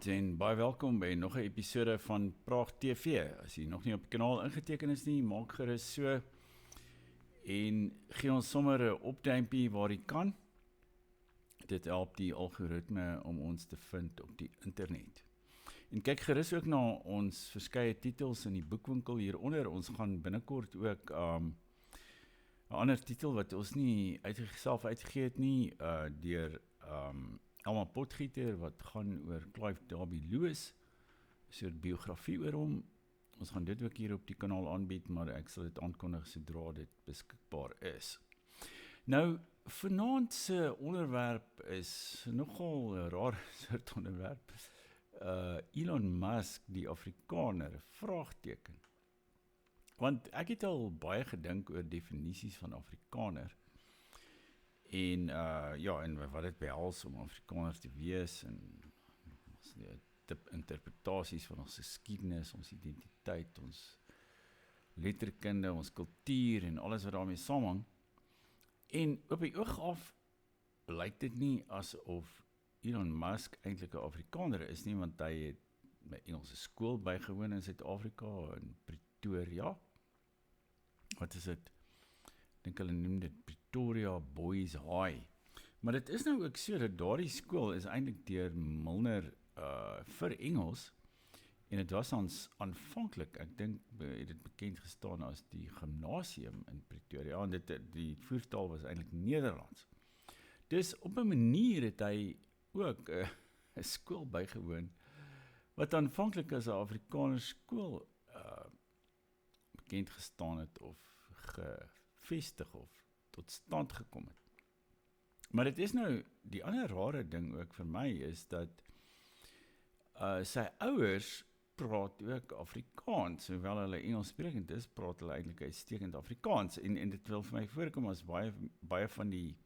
Goeienaand en baie welkom by nog 'n episode van Praag TV. As jy nog nie op die kanaal ingeteken is nie, maak gerus so en gee ons sommer 'n opduimpie waar jy kan. Dit help die algoritme om ons te vind op die internet. En kyk gerus ook na ons verskeie titels in die boekwinkel hieronder. Ons gaan binnekort ook 'n ander titel wat ons nie self uitgegee het nie, deur Elma Potgieter, wat gaan oor Clive Derby Lewis, 'n soort biografie oor hom. Ons gaan dit ook hier op die kanaal aanbied, maar ek sal dit aankondig sodra dit beskikbaar is. Nou, vanaand se onderwerp is nogal 'n raar soort onderwerp. Elon Musk, die Afrikaner, vraagteken. Want ek het al baie gedink oor definisies van Afrikaner, en en wat dit behels om Afrikaner te wees, en ons interpretasies van ons geskiedenis, ons identiteit, ons letterkunde, ons kultuur en alles wat daarmee saamhang. En op die oog af lyk dit nie asof Elon Musk eintlik 'n Afrikaner is nie, want hy het by Engelse skool bygewoon in Suid-Afrika, in Pretoria. Wat is dit? Ek dink hulle noem dit Pretoria Boys High. Maar dit is nou ook so dat daardie skool is eintlik deur Milner vir Engels, en dit was aanvanklik, ek dink het dit bekend gestaan as die gimnasium in Pretoria, en die voertaal was eintlik Nederlands. Dus op 'n manier het hy ook 'n skool bygewoon, wat aanvanklik as 'n Afrikaner skool bekend gestaan het, of gevestig of tot stand gekom het. Maar dit is nou, die ander rare ding ook vir my, is dat sy ouers praat ook Afrikaans, hoewel hulle Engels sprekend is, praat hulle eintlik uitstekend Afrikaans, en dit wil vir my voorkom as baie van die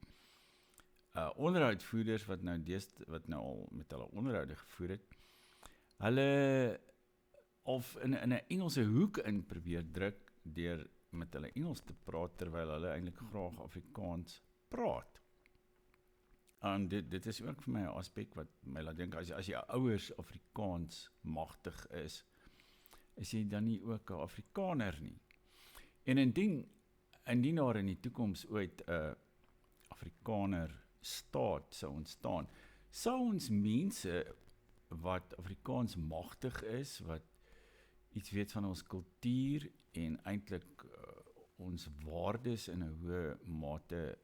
onderhoudvoerders wat nou al met hulle onderhoude gevoer het, hulle of in 'n Engelse hoek in probeer druk deur met hulle Engels te praat, terwyl hulle eintlik graag Afrikaans praat. En dit is ook vir my 'n aspek wat my laat dink, as jy ouers Afrikaans magtig is jy dan nie ook 'n Afrikaner nie. En indien daar in die toekoms ooit 'n Afrikaner staat sou ontstaan, sou ons mense wat Afrikaans magtig is, wat iets weet van ons kultuur en eintlik ons waardes in 'n hoë mate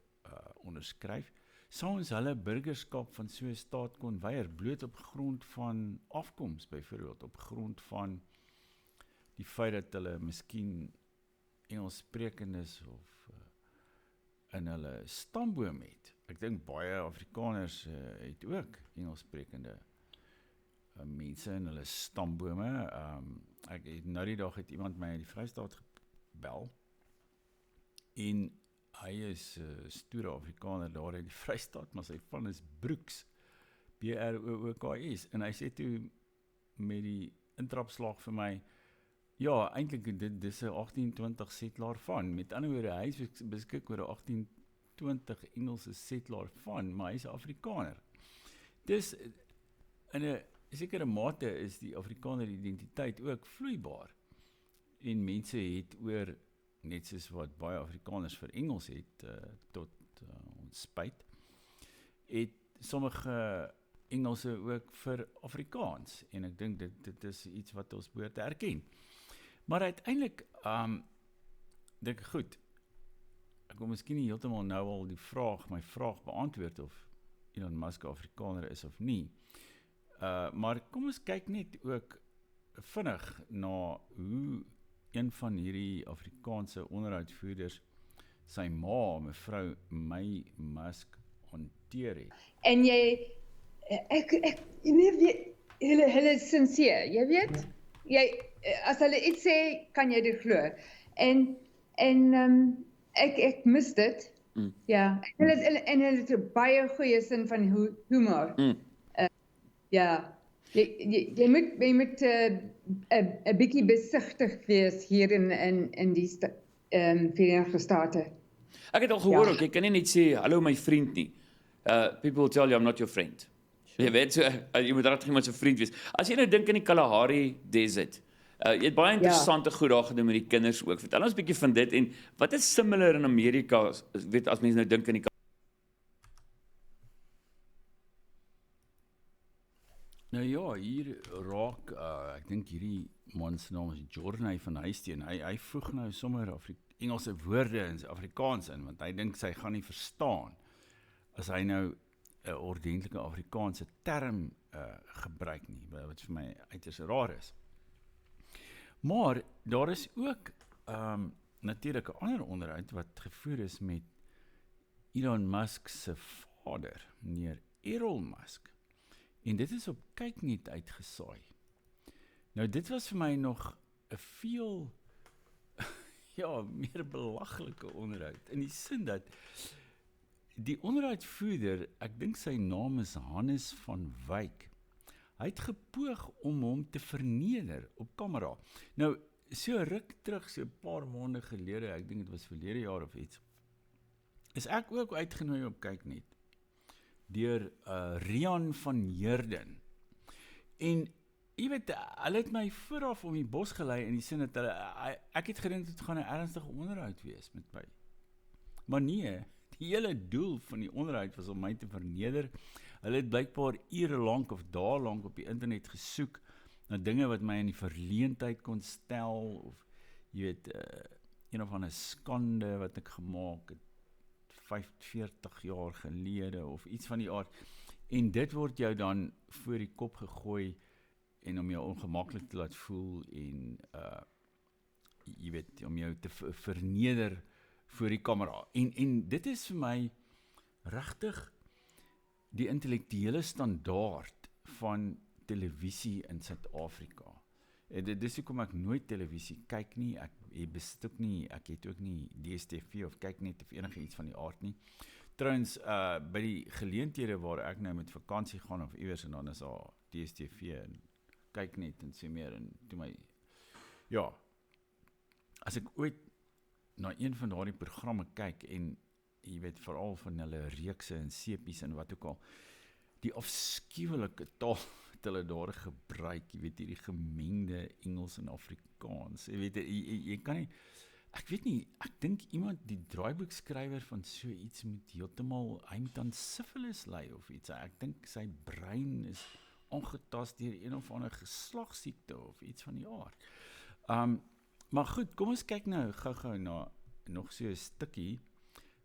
onderskryf, sou ons hulle burgerskap van so 'n staat kon weier, bloot op grond van afkoms byvoorbeeld, op grond van die feit dat hulle miskien Engels sprekend is, of in hulle stamboom het. Ek dink baie Afrikaners het ook Engels sprekende mense in hulle stambome. Ek het nou die dag iemand my in die Vrystaat gebel, en hy is stoere Afrikaner daar in die Vrystaat, maar sy van is Brooks, B-R-O-O-K-S, en hy sê toe met die intrapslag vir my, ja, eintlik dit is 'n 1820 setlaar van, met ander woorde, hy is beskik oor 'n 1820 Engelse setlaar van, maar hy is 'n Afrikaner. Dus in 'n sekere mate is die Afrikaner identiteit ook vloeibaar, en mense het oor, net soos wat baie Afrikaners vir Engels het, tot ons spyt, het sommige Engelse ook vir Afrikaans, en ek dink dit is iets wat ons behoort te erken. Maar uiteindelik, dink ek goed, ek wil miskien nie heeltemal nou al my vraag beantwoord of Elon Musk Afrikaner is of nie, maar kom ons kyk net ook vinnig na hoe een van hierdie Afrikaanse onderhoudvoerders sy ma, mevrou May Musk, hanteer het. En jy, hulle is sincere, jy weet? As hulle iets sê, kan jy dit glo. En ek mis dit. Ja, en hulle het 'n baie goeie sin van humor. Ja, jy moet 'n bietjie besigtig wees hier in die Verenigde State. Ek het al gehoor ook, jy kan nie net sê, hallo my vriend nie. People will tell you I'm not your friend. Jy weet, so, jy moet regtig iemand se vriend wees. As jy nou dink aan die Kalahari Desert, jy het baie interessante goed daar gedoen met die kinders ook. Vertel ons 'n bietjie van dit en wat is similar in Amerika, weet as mense nou dink aan die Nou ja, hier raak, ek dink hierdie man se naam is Jordan van Huisteen. Hy voeg nou sommer Engelse woorde in Afrikaans in, want hy dink sy gaan nie verstaan as hy nou 'n ordentlike Afrikaanse term gebruik nie, wat vir my uiters raar is. Maar daar is ook natuurlik 'n ander onderhoud wat gevoer is met Elon Musk se vader, meneer Elon Musk. En dit is op Kyknet uitgesaai. Nou dit was vir my nog 'n veel meer belaglike onderhoud, in die sin dat die onderhoudvoerder, ek dink sy naam is Hannes van Wyk, hy het gepoog om hom te verneder op kamera. Nou, so ruk terug, so 'n paar maande gelede, ek dink dit was verlede jaar of iets, is ek ook uitgenooi op Kyknet deur Rian van Heerden. En jy weet, hulle het my vooraf om die bos gelei in die sin dat ek het gedink dit gaan 'n ernstige onderhoud wees met my. Maar nee, die hele doel van die onderhoud was om my te verneder. Hulle het blykbaar ure lank of dae lank op die internet gesoek na dinge wat my in die verleentheid kon stel, of jy weet, een of ander skande wat ek gemaak het 45 jaar gelede of iets van die aard. En dit word jou dan voor die kop gegooi en om jou ongemaklik te laat voel en jy weet, om jou te verneder voor die kamera. En dit is vir my regtig die intellektuele standaard van televisie in Suid-Afrika. Dit is hoekom ek nooit televisie kyk nie, ek besit ook nie, ek het ook nie DStv of Kyknet of enige iets van die aard nie. Trouwens, by die geleenthede waar ek nou met vakansie gaan of iewers en dan is daar DStv en Kyknet en so meer en toe my, ja, as ek ooit na een van daardie programme kyk en jy weet veral van hulle reekse en sepies en wat ook al, die afskuwelike taal wat hulle daar gebruik, jy weet hierdie gemengde Engels en Afrikaans, jy weet, jy kan nie, ek weet nie, ek dink iemand, die draaiboekskrywer van so iets moet heeltemal, hy moet aan syfilis ly of iets, ek dink sy brein is aangetast deur een of ander geslagsiekte of iets van die aard. Maar goed, kom ons kyk nou gou-gou na nog so 'n stukkie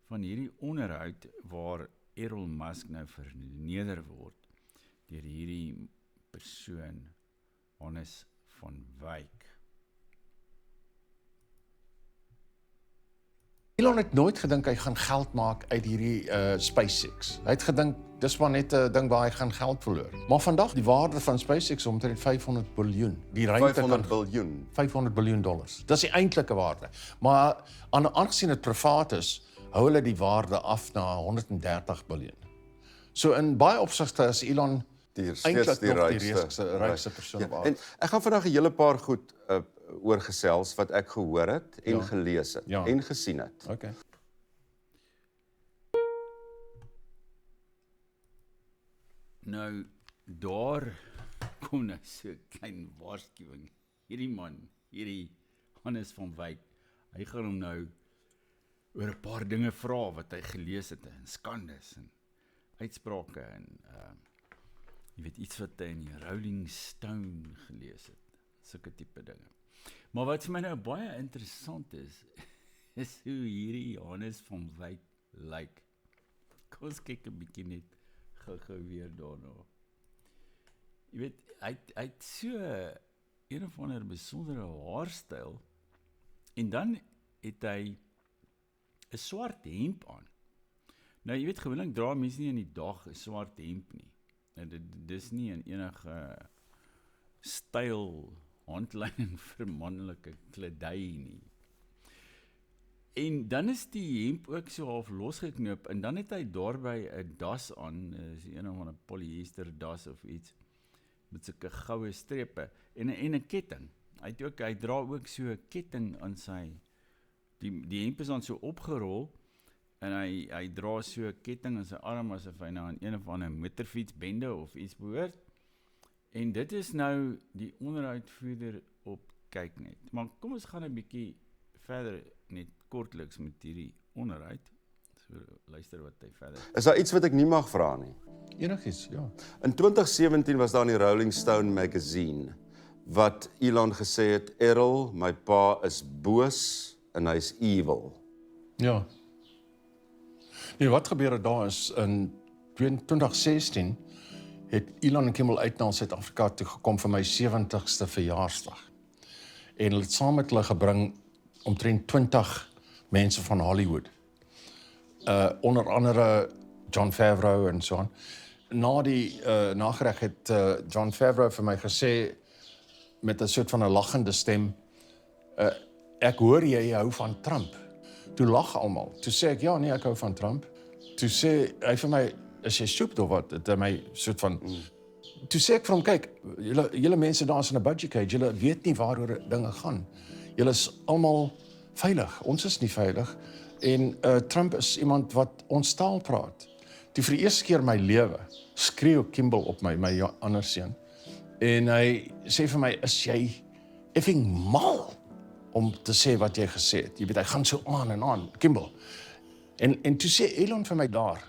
van hierdie onderhoud waar Elon Musk nou verneder word deur hierdie persoon, Hannes van Wyk. Elon het nooit gedink hy gaan geld maak uit hierdie SpaceX. Hy het gedink dis maar net 'n ding waar hy gaan geld verloor. Maar vandag die waarde van SpaceX omtrent 500 biljoen. Die ruimte 500 biljoen. 500 biljoen dollars. Dis die eintlike waarde. Maar aangesien dit privaat is, hou hulle die waarde af na 130 biljoen. So in baie opsigte is Elon eintlik die rykste persoon op aarde. En ek gaan vandag 'n hele paar goed oor gesels wat ek gehoor het en gelees het en gesien het. Okay. Nou, daar kom nou so 'n klein waarskuwing. Hierdie man, hierdie Hannes van Wyk, hy gaan hom nou oor 'n paar dinge vra wat hy gelees het, en skandes en uitsprake en jy weet iets wat hy in die Rolling Stone gelees het, sulke tipe dinge. Maar wat vir my nou baie interessant is hoe hierdie Hannes van Wyk lyk. Kom ons kyk 'n bietjie net gou weer daarna. Jy weet, hy het so een of ander besondere haarstyl en dan het hy 'n swart hemp aan. Nou jy weet gewoonlik dra mense nie in die dag 'n swart hemp nie. Dis nie in enige styl handleiding vir manlike kledij nie. En dan is die hemp ook so half losgeknoop en dan het hy daarby 'n das aan, is een of ander polyester das of iets met sulke goue strepe en 'n ketting. Hy dra ook so 'n ketting aan sy die hemp is dan so opgerol en hy dra so 'n ketting in sy arm asof hy nou aan een of ander motorfietsbende of iets behoort. En dit is nou die onderhoudvoerder op Kyknet. Maar kom ons gaan 'n bietjie verder net kortliks met hierdie onderhoud. So luister wat hy verder. Is daar iets wat ek nie mag vra nie? Enigiets, ja. In 2017 was daar in die Rolling Stone magazine wat Elon gesê het, Errol, my pa is boos en hy's evil. Ja. Nee, wat gebeur het daar is in 2016 het Elon en Kimball uit na Suid-Afrika toe gekom vir my 70ste verjaarsdag. En hulle het saam met hulle gebring omtrent 20 mense van Hollywood. Onder andere Jon Favreau en so aan. Na die nagereg het Jon Favreau vir my gesê met 'n soort van 'n lagende stem, ek hoor jy hou van Trump. Toe lag almal. Toe sê ek, ja nee, ek hou van Trump. Toe sê hy vir my, is jy stupid of wat? Het hy my soort van Toe sê ek vir hom, kyk, julle mense daar is in 'n budget cage, julle weet nie waaroor dinge gaan. Julle is almal veilig. Ons is nie veilig. En Trump is iemand wat ons taal praat. Toe vir die eerste keer in my lewe skreeu Kimball op my ander seun. En hy sê vir my, is jy effing mal om te sê wat jy gesê het? Jy weet, hy gaan so aan en aan, Kimball. En toe sê Elon vir my daar,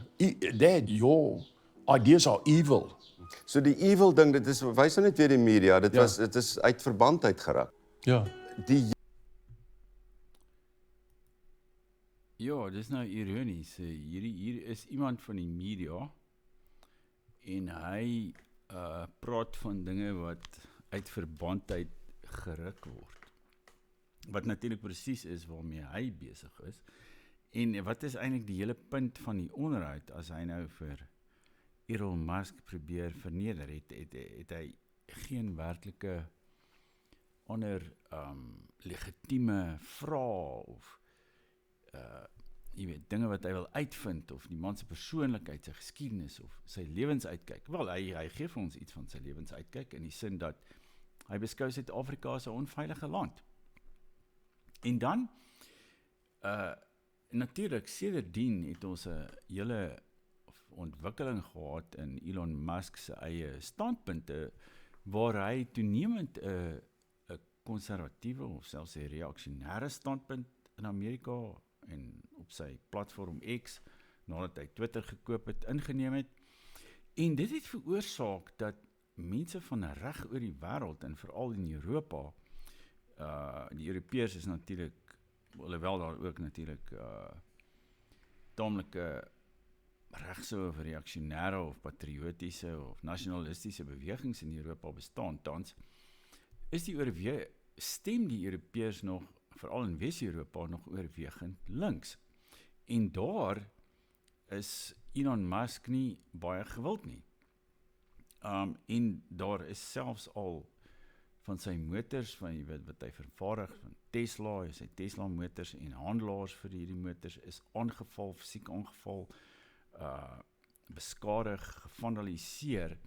Dad, your ideas are evil. So die evil ding, dit is, wys nou net weer die media, dit is uit verband uitgeraak. Ja. Ja, dis nou ironies. Hier is iemand van die media en hy praat van dinge wat uit verband uit geruk word. Wat natuurlik presies is waarmee hy besig is. En wat is eintlik die hele punt van die onderhoud as hy nou vir Elon Musk probeer verneder het hy geen werklike ander legitieme vrae of jy weet, dinge wat hy wil uitvind of die man se persoonlikheid, sy geskiedenis of sy lewensuitkyk. Wel, hy gee vir ons iets van sy lewensuitkyk in die sin dat hy beskou Suid-Afrika as 'n onveilige land. En dan natuurlik sedertdien het ons 'n hele ontwikkeling gehad in Elon Musk se eie standpunte waar hy toenemend 'n konservatiewe of selfs 'n reaksionêre standpunt in Amerika en op sy platform X nadat hy Twitter gekoop het ingeneem het. En dit het veroorsaak dat mense van reg oor die wêreld en veral in Europa, die Europeërs is natuurlik, alhoewel daar ook natuurlik taamlike regse of reaksionêre of patriotiese of nasionalistiese bewegings in Europa bestaan tans, is stem die Europeërs nog, veral in Wes-Europa, nog oorwegend links. En daar is Elon Musk nie baie gewild nie. En daar is selfs al van sy motors, van jy weet wat hy vervaardig, van Tesla, sy Tesla motors en handelaars vir hierdie motors is aangeval, fisiek aangeval, beskadig, gevandaliseer.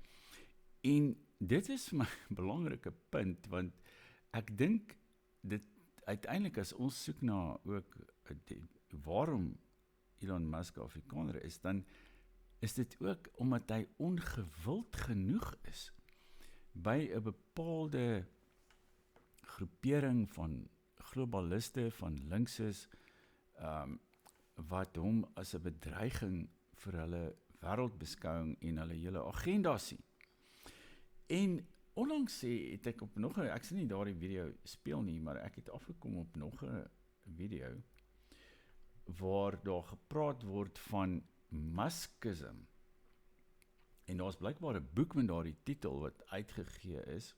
En dit is vir my 'n belangrike punt, want ek dink dit uiteindelik as ons soek na ook waarom Elon Musk Afrikaner is, dan is dit ook omdat hy ongewild genoeg is by 'n bepaalde groepering van globaliste, van linkses, wat hom as 'n bedreiging vir hulle wêreldbeskouing en hulle hele agenda sien. En onlangs het ek op nog 'n, ek sien nie daardie video speel nie, maar ek het afgekom op nog 'n video waar daar gepraat word van Muskism. En daar's blykbaar 'n boek met daardie titel wat uitgegee is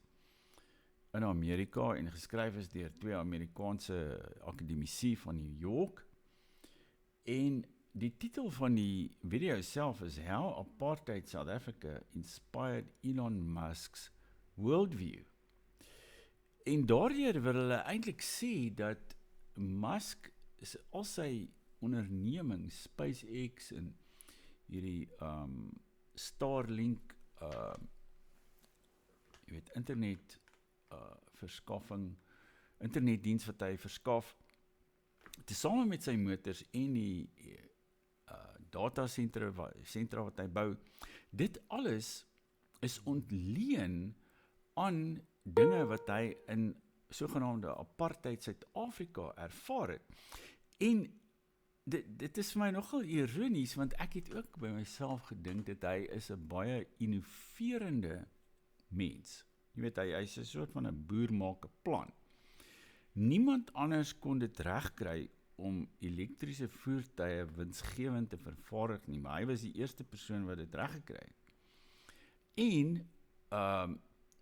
in Amerika en geskryf is deur 2 Amerikaanse akademici van New York. En die titel van die video self is How Apartheid South Africa Inspired Elon Musk's Worldview. En daardeur wil hulle eintlik sê dat Musk al sy onderneming, SpaceX en hierdie Starlink, jy weet, internet verskaffing, internetdiens wat hy verskaf, tesame met sy motors en die datasentra wat hy bou. Dit alles is ontleen aan dinge wat hy in sogenaamde apartheid Suid-Afrika ervaar het. En dit is vir my nogal ironies, want ek het ook by myself gedink dat hy is 'n baie innoverende mens. Jy weet, hy is 'n soort van 'n boer maak 'n plan. Niemand anders kon dit regkry om elektriese voertuie winsgewend te vervaardig nie, maar hy was die eerste persoon wat dit reggekry het. En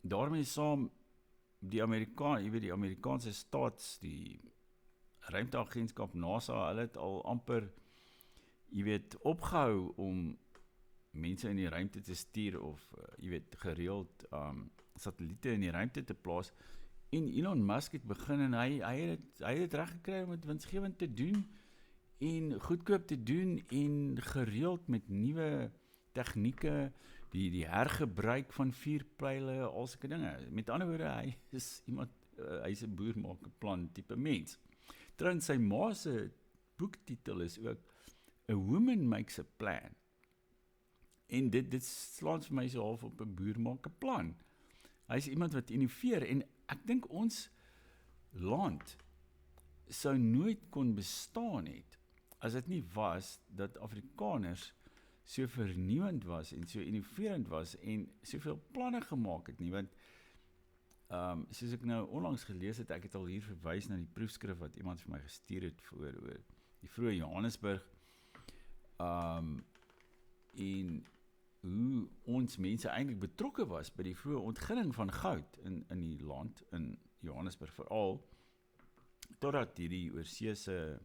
daarmee saam die Amerikaanse staats, die ruimteagentskap NASA, hulle het al amper, opgehou om mense in die ruimte te stuur of gereeld satelliete in die ruimte te plaas. En Elon Musk het begin en hy het dit reggekry om dit winsgewend te doen en goedkoop te doen en gereeld met nuwe tegnieke, die hergebruik van vuurpyle, al sulke dinge. Met ander woorde, hy is 'n boer maak 'n plan tipe mens. Trouwens, sy ma se boektitel is ook A Woman Makes a Plan. En dit slaan vir my so half op 'n boer maak 'n plan. Hy is iemand wat innoveer en ek dink ons land sou nooit kon bestaan het as dit nie was dat Afrikaners so vernuwend was en so innoverend was en soveel planne gemaak het nie, want soos ek nou onlangs gelees het, ek het al hier verwys na die proefskrif wat iemand vir my gestuur het oor die vroeë Johannesburg en hoe ons mense eintlik betrokke was by die vroeë ontginning van goud in die land, in Johannesburg veral, totdat hierdie oorseese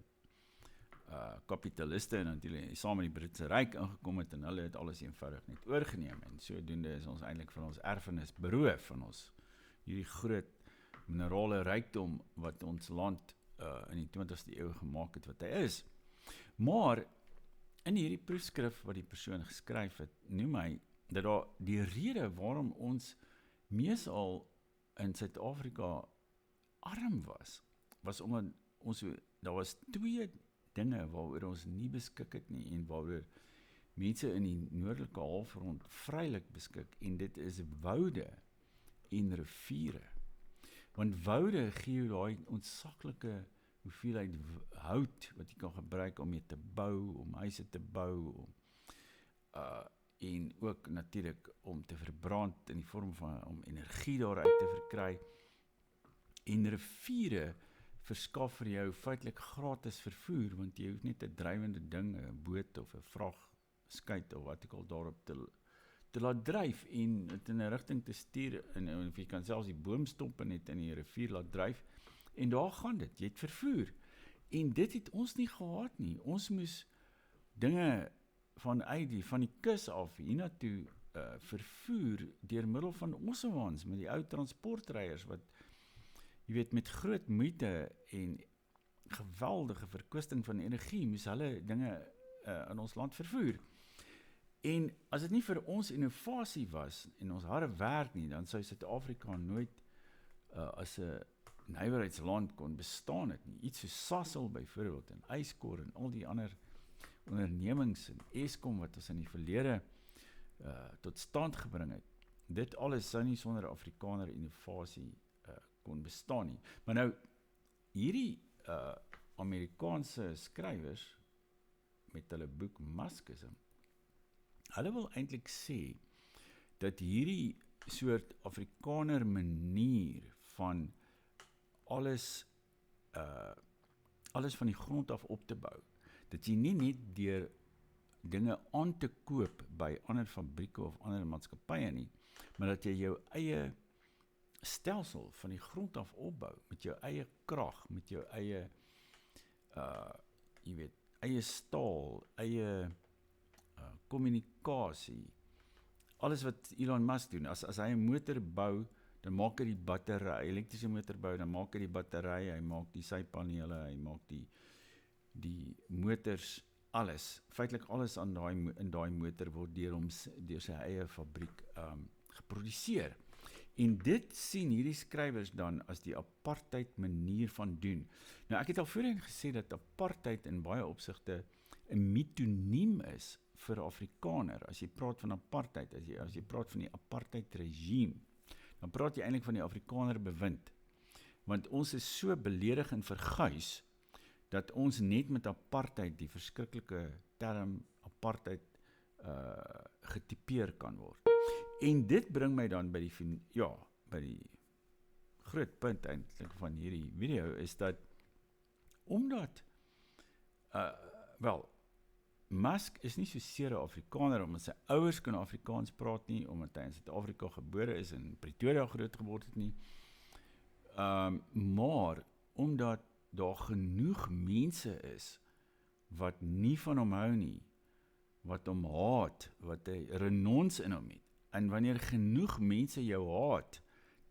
kapitaliste en natuurlik saam met die Britse Ryk ingekom het en hulle het alles eenvoudig net oorgeneem en sodoende is ons eintlik van ons erfenis beroof van ons hierdie groot minerale rykdom wat ons land in die 20ste eeu gemaak het wat hy is. Maar in hierdie proefskrif wat die persoon geskryf het, noem hy dat daar die rede waarom ons meesal in Suid-Afrika arm was omdat daar was twee dinge waaroor ons nie beskik het nie en waaroor mense in die noordelike halfrond vrylik beskik en dit is woude en riviere. Want woude gee jou daai ontsaklike hoeveelheid hout wat jy kan gebruik om mee te bou, om huise te bou, en ook natuurlik om te verbrand in die vorm van om energie daaruit te verkry. En riviere verskaf vir jou feitelik gratis vervoer, want jy hoef net 'n drywende ding, 'n boot of 'n vragskei of wat ek al daarop te laat dryf en dit in 'n rigting te stuur en of jy kan selfs die boomstompe net in die rivier laat dryf en daar gaan dit, jy het vervoer. En dit het ons nie gehad nie. Ons moes dinge van die kus af hiernatoe vervoer deur middel van ossewaans met die ou transportryers wat jy weet met groot moeite en geweldige verkwisting van energie moes hulle dinge in ons land vervoer. En as dit nie vir ons innovasie was en ons harde werk nie, dan sou Suid-Afrika nooit as 'n nywerheidsland kon bestaan het nie. Iets so Sasol byvoorbeeld en Yscor en al die ander ondernemings en Eskom wat ons in die verlede tot stand gebring het. Dit alles sou nie sonder Afrikaner innovasie kon bestaan nie. Maar nou hierdie Amerikaanse skrywers met hulle boek Muskism, hulle wil eintlik sê dat hierdie soort Afrikaner manier van alles van die grond af op te bou, dat jy nie net deur dinge aan te koop by ander fabrieke of ander maatskappye nie, maar dat jy jou eie stelsel van die grond af opbou, met jou eie krag, met jou eie eie staal, eie kommunikasie, alles wat Elon Musk doen, as hy 'n motor bou, dan maak hy die battery, elektriese motor bou, dan maak hy die battery, hy maak die sypanele, hy maak die motors, alles, feitelik alles in daai motor word deur sy eie fabriek geproduseer. En dit sien hierdie skrywers dan as die apartheid manier van doen. Nou ek het al voorheen gesê dat apartheid in baie opsigte 'n metoniem is vir Afrikaner. As jy praat van apartheid, as jy praat van die apartheid regime, dan praat jy eintlik van die Afrikaner bewind. Want ons is so beledig en verguis, dat ons net met apartheid, die verskriklike term apartheid, getipeer kan word. En dit bring my dan by die groot punt eintlik van hierdie video, is dat, omdat, Musk is nie so seer 'n Afrikaner, omdat sy ouers kan Afrikaans praat nie, omdat hy in Suid-Afrika gebore is en in Pretoria groot geword het nie, maar, omdat daar genoeg mense is, wat nie van hom hou nie, wat hom haat, wat hy renons in hom het, en wanneer genoeg mense jou haat,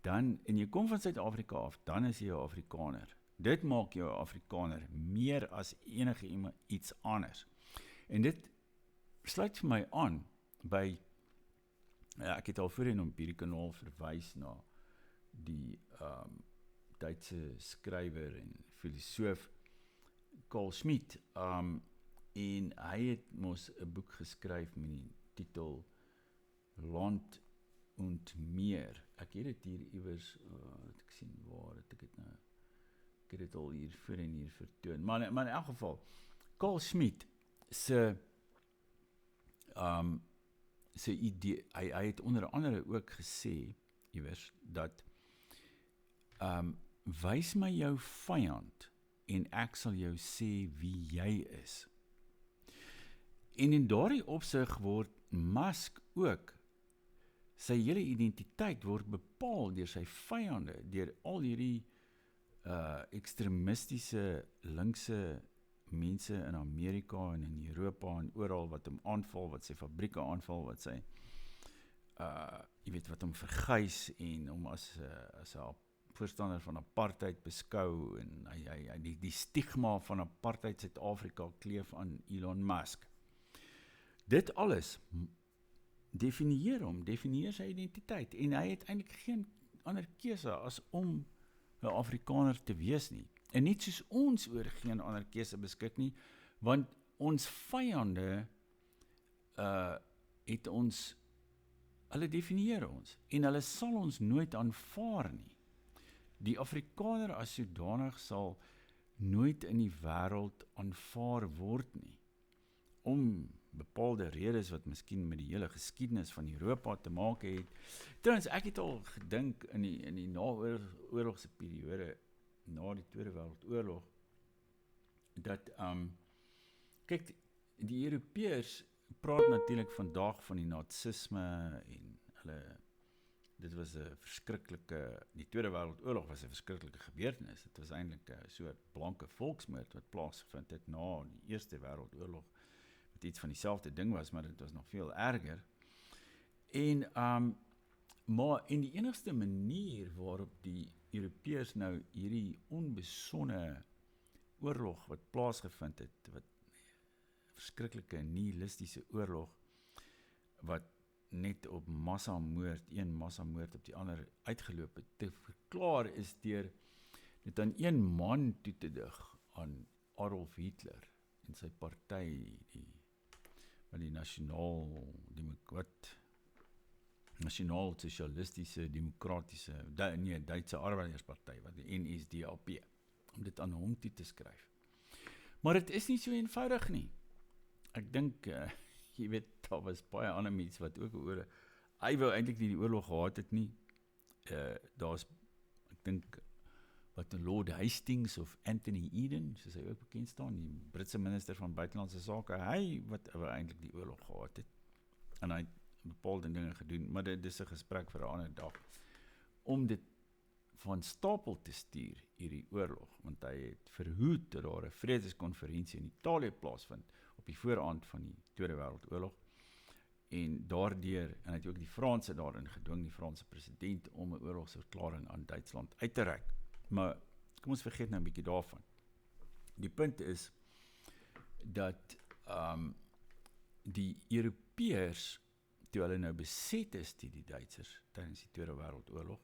dan, en jy kom van Suid-Afrika af, dan is jy 'n Afrikaner. Dit maak jou 'n Afrikaner, meer as enige iets anders. En dit sluit vir my aan, by, ek het al voorheen op hierdie kanaal verwys na die Duitse skrywer en filosoof Carl Schmitt, en hy het mos 'n boek geskryf met die titel Land und Meer. Ek het dit hier iewers, ek sien waar het ek dit nou, ek het dit al hier voor en hier vertoon, maar in elk geval, Carl Schmitt se idee, hy het onder andere ook gesê, iewers, dat wys my jou vyand en ek sal jou sê wie jy is. En in daardie opsig word Musk ook, sy hele identiteit word bepaal deur sy vyande, deur al hierdie ekstremistiese linkse mense in Amerika en in Europa en oral wat hom aanval, wat sy fabrieke aanval, wat sy jy weet, wat hom verguis en hom as 'n voorstander van apartheid beskou, en die stigma van apartheid Suid-Afrika kleef aan Elon Musk. Dit alles definieer sy identiteit, en hy het eintlik geen ander keuse as om 'n Afrikaner te wees nie. En net soos ons oor geen ander keuse beskik nie, want ons vyande het ons, hulle definieer ons, en hulle sal ons nooit aanvaar nie. Die Afrikaner as sodanig sal nooit in die wêreld aanvaar word nie, om bepaalde redes wat miskien met die hele geskiedenis van Europa te maak het. Trouwens, ek het al gedink in die naoorlogse periode, na die Tweede Wêreldoorlog, dat, kyk, die Europeërs praat natuurlik vandag van die nazisme, en dit was 'n verskriklike, die Tweede Wêreldoorlog was 'n verskriklike gebeurtenis. Dit was eintlik 'n soort blanke volksmoord wat plaasgevind het na die Eerste Wêreldoorlog, wat iets van dieselfde ding was, maar dit was nog veel erger. En, maar en die enigste manier waarop die Europeërs nou hierdie onbesonne oorlog wat plaasgevind het, wat verskriklike nihilistiese oorlog, wat net op massamoord, een massamoord op die ander uitgeloop het, te verklaar is deur dit aan een man toe te dig, aan Adolf Hitler en sy party, die nasionaal-sosialistiese, demokratiese, Duitse Arbeidersparty, wat die NSDAP, om dit aan hom toe te skryf. Maar dit is nie so eenvoudig nie. Ek dink, jy weet, daar was baie ander mense wat ook oor, hy wou eintlik nie die oorlog gehad het nie. Daar's, ek dink, wat Lord Hastings of Anthony Eden, soos hy ook bekend staan, die Britse minister van buitelandse sake, hy wat eintlik die oorlog gehad het. En hy het bepaalde dinge gedoen, maar dit is 'n gesprek vir 'n ander dag, om dit van stapel te stuur, hierdie oorlog, want hy het verhoed dat daar 'n vredeskonferensie in Italië plaasvind, op die vooraand van die Tweede Wêreldoorlog, en daardeur, en hy het ook die Franse daarin gedwing, die Franse president, om 'n oorlogsverklaring aan Duitsland uit te reik. Maar, kom ons vergeet nou 'n bietjie daarvan. Die punt is, dat die Europeërs, toe hulle nou beset is die Duitsers, tydens die Tweede Wêreldoorlog,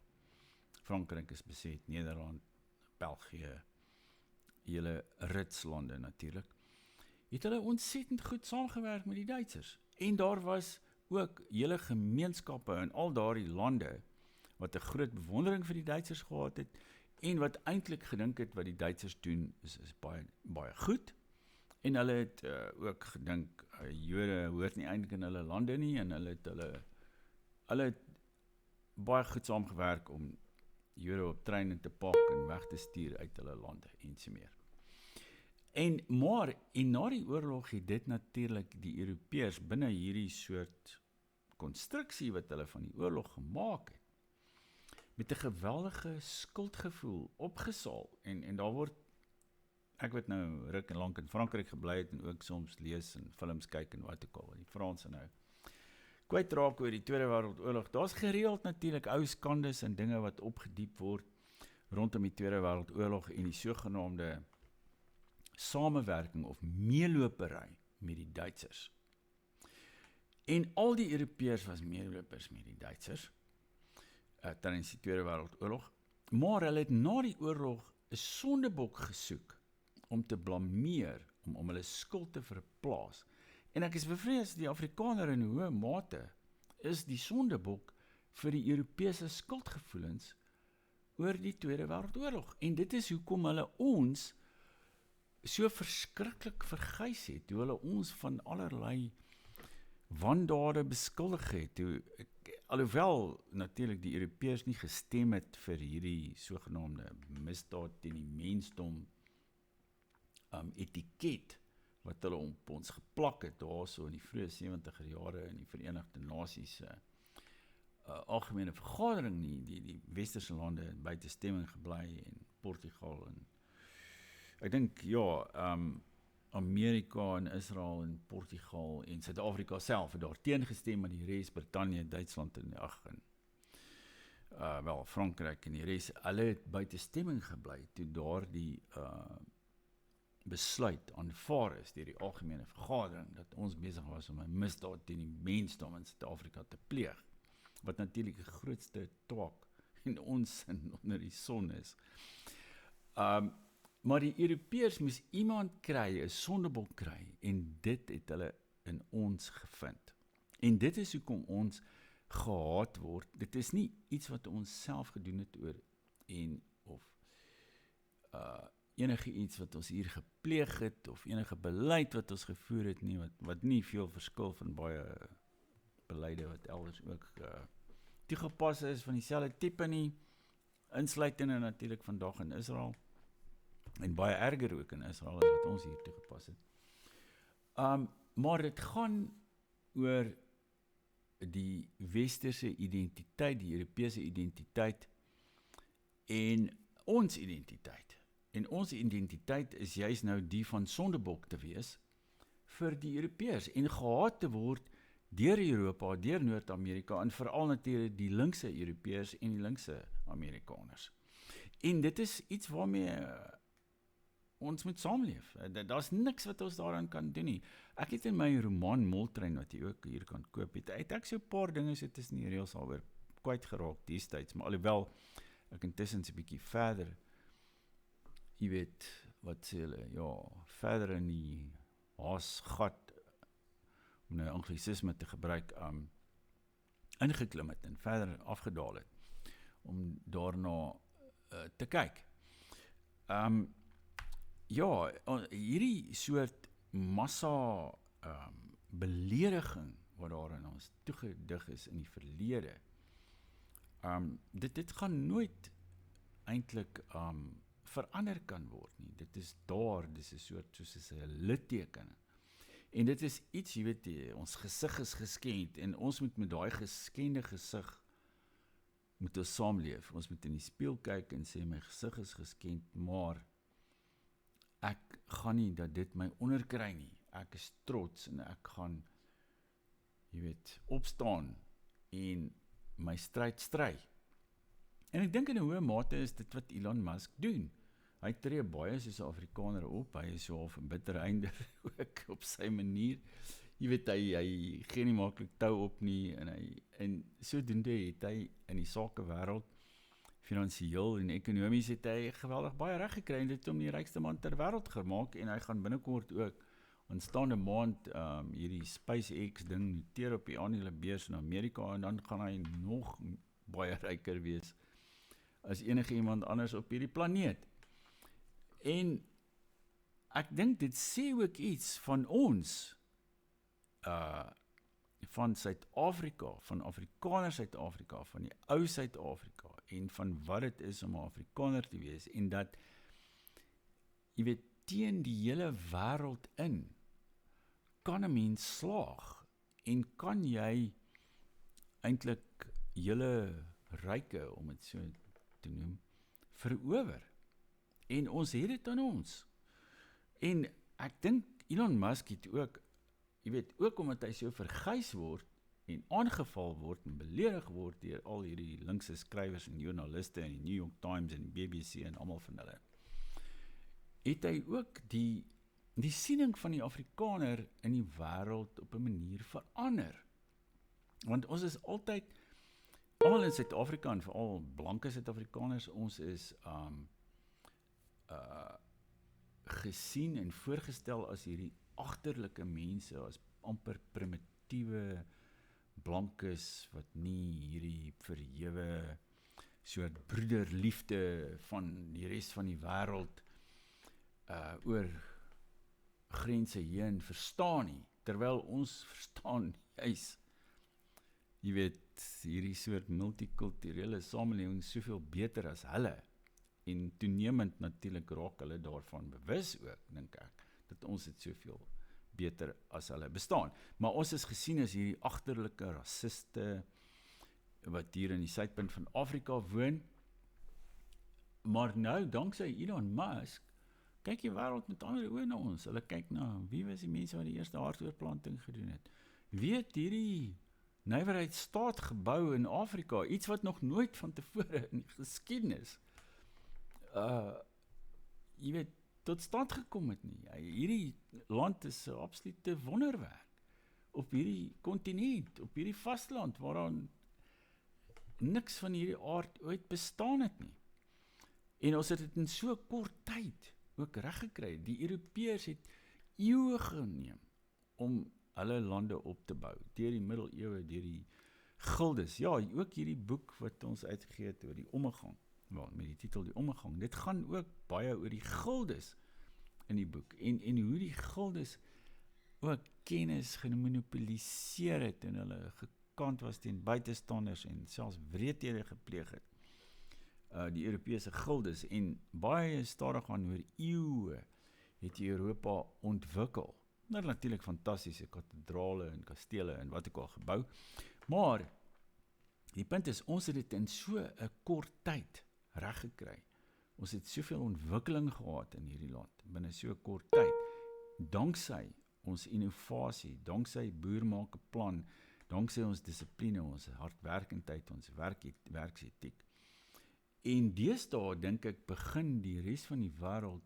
Frankryk is beset, Nederland, België, hele Ritslande natuurlik, het hulle ontsettend goed saamgewerk met die Duitsers. En daar was ook hele gemeenskappe in al daardie lande wat 'n groot bewondering vir die Duitsers gehad het en wat eintlik gedink het wat die Duitsers doen is baie goed. En hulle het ook gedink Jode hoort nie eintlik in hulle lande nie en hulle het baie goed saamgewerk om Jode op treine te pak en weg te stuur uit hulle lande en so meer. En na die oorlog het dit natuurlik die Europeërs binne hierdie soort konstruksie wat hulle van die oorlog gemaak het, met 'n geweldige skuldgevoel opgesaal en daar word, ek weet nou ruk en lank in Frankryk gebly het en ook soms lees en films kyk en wat ook al, die Franse nou kwyt raak oor die Tweede Wêreldoorlog. Daar's gereeld natuurlik ou skandes en dinge wat opgediep word rondom die Tweede Wêreldoorlog en die sogenaamde samewerking of meelopery met die Duitsers. En al die Europeërs was meelopers met die Duitsers tydens die Tweede Wêreldoorlog, maar hulle het na die oorlog 'n sondebok gesoek om te blameer, om hulle skuld te verplaas. En ek is bevrees die Afrikaner in hoë mate is die sondebok vir die Europese skuldgevoelens oor die Tweede Wêreldoorlog. En dit is hoekom hulle ons so verskriklik vergys het, hoe hulle ons van allerlei wandade beskuldig het, alhoewel natuurlik die Europeërs nie gestem het vir hierdie sogenaamde misdaad teen die mensdom etiket wat hulle op ons geplak het daarso in die vroeë 70er jare in die Verenigde Nasies algemene vergadering nie, die westerse lande buite stemming gebly en Portugal en ek dink Amerika en Israel en Portugal en Suid-Afrika self het daar teengestem met die res, Brittanje, Duitsland en Frankryk en die res, hulle het buite stemming gebly toe daar die besluit aanvaar is deur die algemene vergadering dat ons besig was om 'n misdaad teen die mensdom in Suid-Afrika te pleeg, wat natuurlik die grootste twak in ons onder die son is. Maar die Europeërs moes iemand kry, 'n sondebok kry, en dit het hulle in ons gevind. En dit is hoekom ons gehaat word. Dit is nie iets wat ons self gedoen het oor of enige iets wat ons hier gepleeg het, of enige beleid wat ons gevoer het nie, wat nie veel verskil van baie beleide wat elders ook toegepas is van dieselfde tipe nie, insluitende natuurlik vandag in Israel, en baie erger ook in Israel as wat ons hier toegepas het. Maar dit gaan oor die westerse identiteit, die Europese identiteit en ons identiteit. En ons identiteit is juist nou die van sondebok te wees vir die Europeërs en gehaat te word deur Europa, deur Noord-Amerika en veral natuurlik die linkse Europeërs en die linkse Amerikaners. En dit is iets waarmee ons moet saamleef. Daar's niks wat ons daaraan kan doen nie. Ek het in my roman Moltrein, wat jy ook hier kan koop, het ek so 'n paar dinge so tussen die reëls alweer kwyt geraak destyds, maar alhoewel ek intussen 'n bietjie verder, jy weet, wat sê hulle, verder in die haasgat, om nou anglisisme te gebruik, ingeklim het en verder afgedaal het, om daarna te kyk. Hierdie soort massa belediging wat daar in ons toegedig is in die verlede, dit gaan nooit eintlik verander kan word nie. Dit is daar, dit is 'n soort soos 'n litteken. En dit is iets, jy weet, ons gesig is geskend en ons moet met daai geskende gesig moet ons saamleef. Ons moet in die spieël kyk en sê my gesig is geskend, maar ek gaan nie dat dit my onderkry nie. Ek is trots en ek gaan, jy weet, opstaan en my stryd stry. En ek dink in 'n hoë mate is dit wat Elon Musk doen. Hy tree baie soos 'n Afrikaner op, hy is so half 'n bitter einder ook op sy manier. Jy weet, hy gee nie maklik tou op nie en sodoende het hy in die sakewêreld finansiëel en ekonomies het hy geweldig baie reg gekry en dit hom die rykste man ter wêreld gemaak en hy gaan binnekort ook aanstaande maand hierdie SpaceX ding noteer op die aandelebeurs in Amerika en dan gaan hy nog baie ryker wees as enige iemand anders op hierdie planeet. En ek dink dit sê ook iets van ons, van Suid-Afrika, van Afrikaner Suid-Afrika, van die ou Suid-Afrika en van wat dit is om 'n Afrikaner te wees en dat, jy weet, teen die hele wêreld in kan 'n mens slaag en kan jy eintlik hele ryke, om dit so te noem, verower. En ons het dit aan ons. En ek dink Elon Musk het ook, jy weet, ook omdat hy so verguis word en aangeval word en beledig word deur al hierdie linkse skrywers en joernaliste en die New York Times en die BBC en almal van hulle, het hy ook die siening van die Afrikaner in die wêreld op 'n manier verander. Want ons is altyd, almal in Suid-Afrika en veral blanke Suid-Afrikaners, ons is gesien en voorgestel as hierdie agterlike mense, as amper primitiewe blankes wat nie hierdie verhewe soort broederliefde van die res van die wêreld oor grense heen verstaan nie, terwyl ons verstaan juis, jy weet, hierdie soort multikulturele samelewing soveel beter as hulle, en toenemend natuurlik raak hulle daarvan bewus ook, dink ek, dat ons het soveel beter as hulle bestaan. Maar ons is gesien as hierdie agterlike rassiste, wat hier in die suidpunt van Afrika woon, maar nou, danksy Elon Musk, kyk die wêreld met ander oë na ons. Hulle kyk na, wie was die mense wat die eerste hartoortplanting gedoen het? Wie het hierdie nywerheidsstaat gebou in Afrika? Iets wat nog nooit van tevore in die geskiedenis, jy weet, tot stand gekom het nie. Hierdie land is 'n absolute wonderwerk. Op hierdie kontinent, op hierdie vasteland, waaraan niks van hierdie aard ooit bestaan het nie. En ons het dit in so kort tyd ook reggekry. Die Europeërs het eeue geneem om hulle lande op te bou, deur die middeleeue, deur die gildes. Ja, ook hierdie boek wat ons uitgegee het oor die ommegang, met die titel Die Ommegang, dit gaan ook baie oor die gildes in die boek, en hoe die gildes ook kennis gemonopoliseer het, en hulle gekant was teen buitestanders, en selfs wreedhede gepleeg het, die Europese gildes, en baie stadig aan oor eeue het Europa ontwikkel. Nou natuurlik fantastiese kathedrale en kastele en wat ook al gebou, maar die punt is, ons het dit in so 'n kort tyd reggekry. Ons het soveel ontwikkeling gehad in hierdie land, binne so 'n kort tyd, danksy ons innovasie, danksy boermakeplan, danksy ons dissipline, ons hardwerkendheid, ons werksetiek. En deesdae, dink ek, begin die res van die wêreld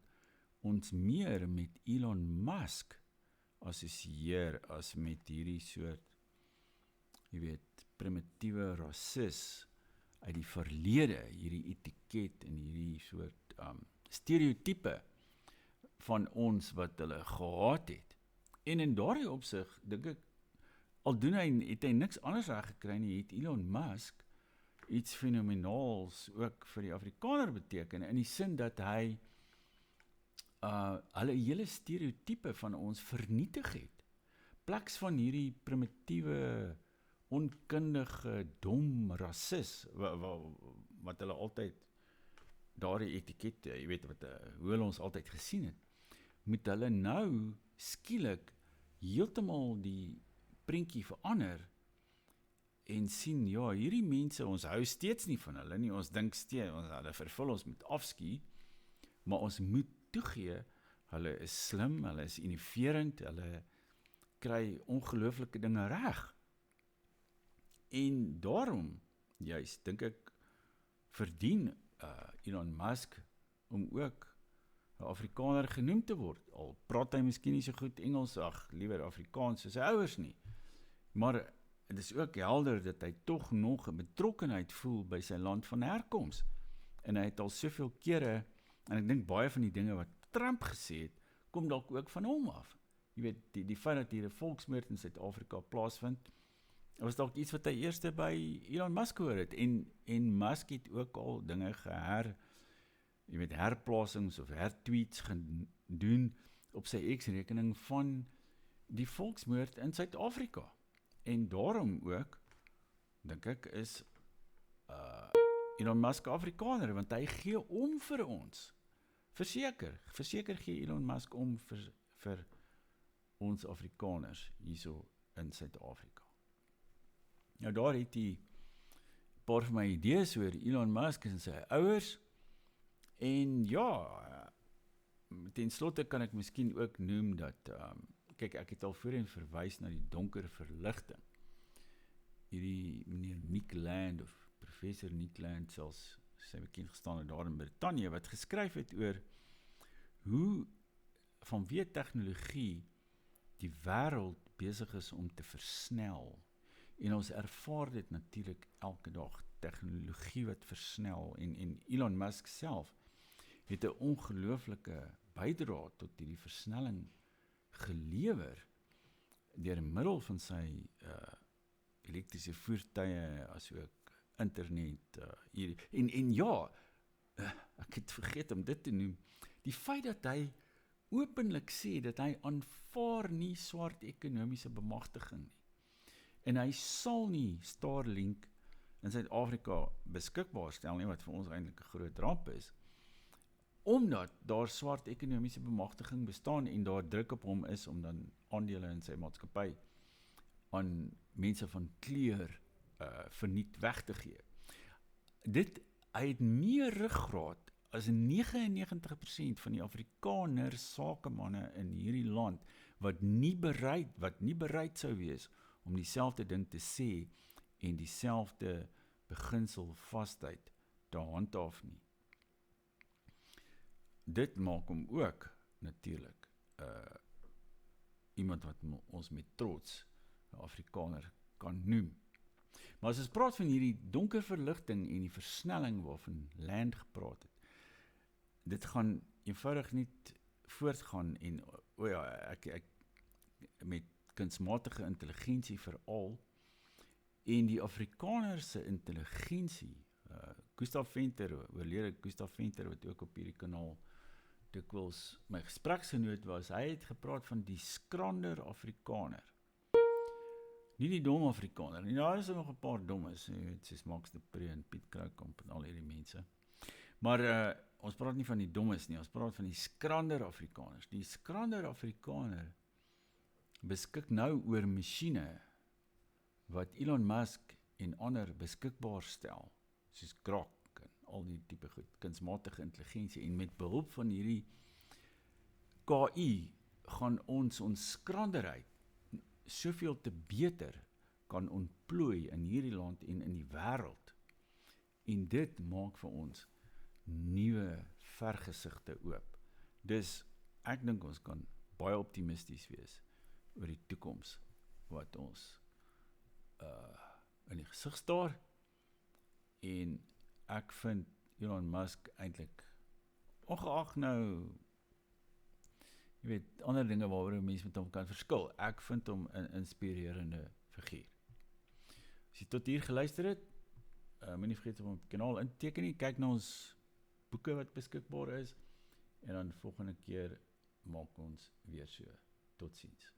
ons meer met Elon Musk assosieer as met hierdie soort, jy weet, primitiewe rassis uit die verlede, hierdie etiket en hierdie soort stereotype van ons wat hulle gehad het. En in daardie opsig, dink ek, al doen het hy niks anders reg gekry nie, het Elon Musk iets fenomenaals ook vir die Afrikaner beteken, in die sin dat hy hulle hele stereotype van ons vernietig het. Plaks van hierdie primitiewe, onkundige, dom rassis, wat hulle altyd, daardie etiket, jy weet wat, hoe hulle ons altyd gesien het, moet hulle nou skielik heeltemal die prentjie verander en sien, ja, hierdie mense, ons hou steeds nie van hulle nie, ons dink steeds, hulle vervul ons met afskie, maar ons moet toegee, hulle is slim, hulle is innoverend, hulle kry ongelooflike dinge reg. En daarom, juist, dink ek, verdien Elon Musk om ook 'n Afrikaner genoem te word. Al praat hy miskien nie so goed Engels, liewer Afrikaans soos sy ouers nie. Maar het is ook helder dat hy tog nog 'n betrokkenheid voel by sy land van herkoms. En hy het al soveel kere, en ek dink baie van die dinge wat Trump gesê het, kom dalk ook van hom af. jy weet, die feit dat hier 'n volksmoord in Suid-Afrika plaasvind, was dalk iets wat hy eerste by Elon Musk gehoor het, en Musk het ook al dinge jy weet, herplasings of hertweets gedoen op sy X-rekening van die volksmoord in Suid-Afrika. En daarom ook, dink ek, is Elon Musk Afrikaner, want hy gee om vir ons. Verseker gee Elon Musk om vir ons Afrikaners hierso in Suid-Afrika. Nou daar het hy 'n paar van my idees oor Elon Musk en sy ouers, en ja, ten slotte kan ek miskien ook noem dat, kyk, ek het al voorheen verwys na die donker verligting. Hierdie meneer Nick Land, of professor Nick Land, selfs sy bekend gestaan het daar in Britannië, wat geskryf het oor hoe vanweë tegnologie die wêreld besig is om te versnel. En ons ervaar dit natuurlik elke dag, tegnologie wat versnel, en Elon Musk self het 'n ongelooflike bydrae tot hierdie versnelling gelewer deur middel van sy elektriese voertuie, asook internet, en ja, ek het vergeet om dit te noem, die feit dat hy openlik sê dat hy aanvaar nie swart ekonomiese bemagtiging nie, en hy sal nie Starlink in Suid-Afrika beskikbaar stel nie, wat vir ons eintlik 'n groot ramp is, omdat daar swart ekonomiese bemagtiging bestaan en daar druk op hom is om dan aandele in sy maatskappy aan mense van kleur verniet weg te gee. Hy het meer ruggraat as 99% van die Afrikaner sakemanne in hierdie land wat nie bereid sou wees om dieselfde ding te sê en dieselfde beginsel vasheid te handhaaf nie. Dit maak hom ook natuurlik iemand wat ons met trots 'n Afrikaner kan noem. Maar as ons praat van hierdie donker verligting en die versnelling waarvan Land gepraat het, dit gaan eenvoudig nie voortgaan en ek met kunsmatige intelligensie veral, en die Afrikaner se intelligensie, Gustav Venter, oorlede Gustav Venter, wat ook op hierdie kanaal dikwels my gespreksgenoot was, hy het gepraat van die skrander Afrikaner. Nie die dom Afrikaner nie, daar is nog 'n paar dommes, soos Max de Pre en Piet Kroukamp en al hierdie mense. Maar ons praat nie van die dommes nie, ons praat van die skrander Afrikaners. Die skrander Afrikaner beskik nou oor masjiene wat Elon Musk en ander beskikbaar stel, soos Grok en al die tipe goed, kunsmatige intelligensie, en met behulp van hierdie KI gaan ons skranderheid soveel te beter kan ontplooi in hierdie land en in die wêreld. En dit maak vir ons nuwe vergesigte oop. Dus ek dink ons kan baie optimisties wees oor die toekoms wat ons in die gesig staar, en ek vind Elon Musk eintlik, ongeag nou, jy weet, ander dinge waaroor mense met hom kan verskil, ek vind hom 'n inspirerende figuur. As jy tot hier geluister het, moenie vergeet om op die kanaal in te teken nie, kyk na ons boeke wat beskikbaar is, en dan volgende keer maak ons weer so. Totsiens.